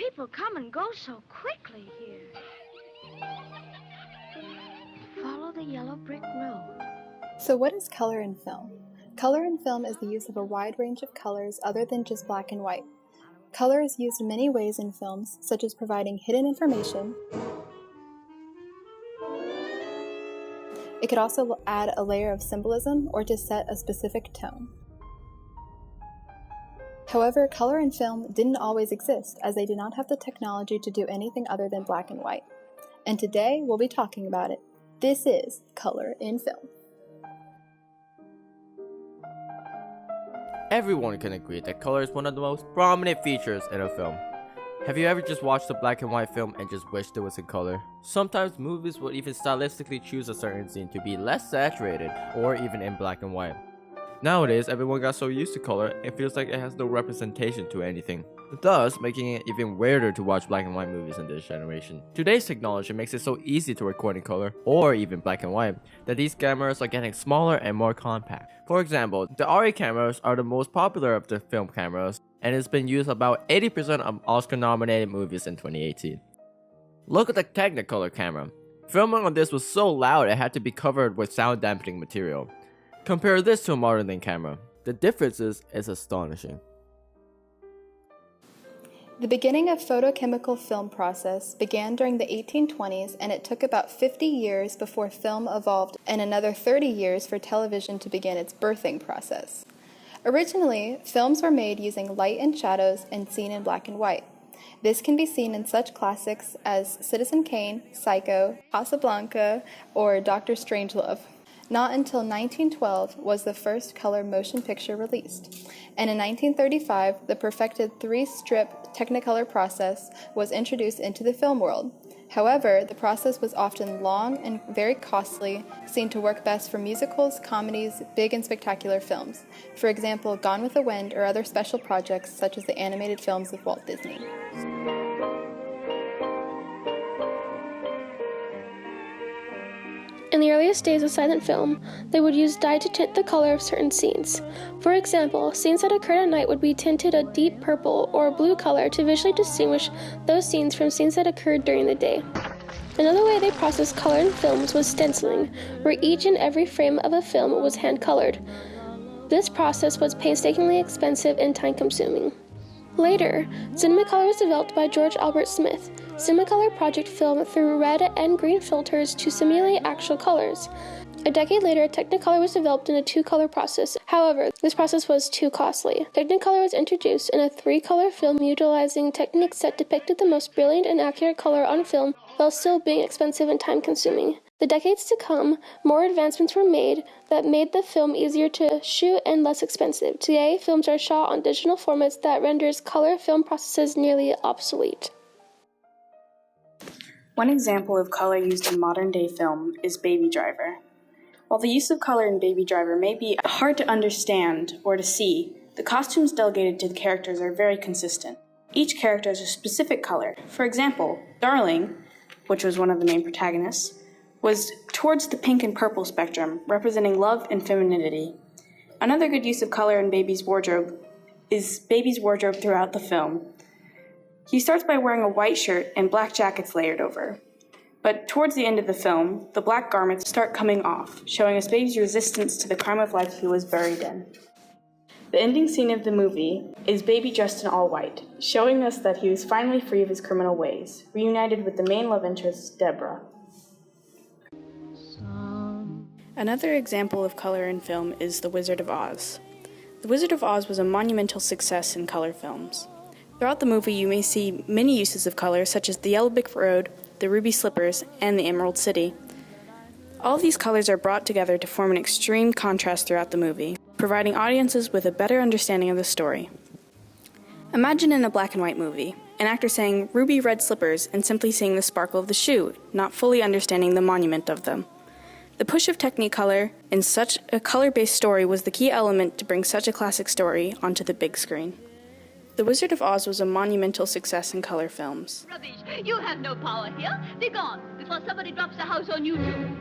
People come and go so quickly here. Follow the yellow brick road. So what is color in film? Color in film is the use of a wide range of colors other than just black and white. Color is used in many ways in films, such as providing hidden information. It could also add a layer of symbolism or to set a specific tone. However, color in film didn't always exist, as they did not have the technology to do anything other than black and white. And today, we'll be talking about it. This is color in film. Everyone can agree that color is one of the most prominent features in a film. Have you ever just watched a black and white film and just wished it was in color? Sometimes movies will even stylistically choose a certain scene to be less saturated or even in black and white. Nowadays, everyone got so used to color, it feels like it has no representation to anything, thus making it even weirder to watch black and white movies in this generation. Today's technology makes it so easy to record in color, or even black and white, that these cameras are getting smaller and more compact. For example, the ARRI cameras are the most popular of the film cameras, and it's been used about 80% of Oscar-nominated movies in 2018. Look at the Technicolor camera. Filming on this was so loud it had to be covered with sound dampening material. Compare this to a modern-day camera. The differences is astonishing. The beginning of photochemical film process began during the 1820s, and it took about 50 years before film evolved and another 30 years for television to begin its birthing process. Originally, films were made using light and shadows and seen in black and white. This can be seen in such classics as Citizen Kane, Psycho, Casablanca, or Dr. Strangelove. Not until 1912 was the first color motion picture released, and in 1935, the perfected 3-strip Technicolor process was introduced into the film world. However, the process was often long and very costly, seen to work best for musicals, comedies, big and spectacular films. For example, Gone with the Wind or other special projects such as the animated films of Walt Disney. In the earliest days of silent film, they would use dye to tint the color of certain scenes. For example, scenes that occurred at night would be tinted a deep purple or blue color to visually distinguish those scenes from scenes that occurred during the day. Another way they processed color in films was stenciling, where each and every frame of a film was hand-colored. This process was painstakingly expensive and time-consuming. Later, Cinemacolor was developed by George Albert Smith. Cinemacolor project film through red and green filters to simulate actual colors. A decade later, Technicolor was developed in a 2-color process. However, this process was too costly. Technicolor was introduced in a 3-color film utilizing techniques that depicted the most brilliant and accurate color on film while still being expensive and time-consuming. The decades to come, more advancements were made that made the film easier to shoot and less expensive. Today, films are shot on digital formats that renders color film processes nearly obsolete. One example of color used in modern-day film is Baby Driver. While the use of color in Baby Driver may be hard to understand or to see, the costumes delegated to the characters are very consistent. Each character has a specific color. For example, Darling, which was one of the main protagonists, was towards the pink and purple spectrum, representing love and femininity. Another good use of color in Baby's wardrobe is Baby's wardrobe throughout the film. He starts by wearing a white shirt and black jackets layered over. But towards the end of the film, the black garments start coming off, showing us Baby's resistance to the crime of life he was buried in. The ending scene of the movie is Baby dressed in all white, showing us that he was finally free of his criminal ways, reunited with the main love interest, Deborah. Another example of color in film is The Wizard of Oz. The Wizard of Oz was a monumental success in color films. Throughout the movie, you may see many uses of color, such as the yellow brick road, the ruby slippers, and the Emerald City. All of these colors are brought together to form an extreme contrast throughout the movie, providing audiences with a better understanding of the story. Imagine in a black and white movie, an actor saying ruby red slippers and simply seeing the sparkle of the shoe, not fully understanding the monument of them. The push of Technicolor in such a color-based story was the key element to bring such a classic story onto the big screen. The Wizard of Oz was a monumental success in color films. Rubbish! You have no power here. Be gone before somebody drops a house on you too.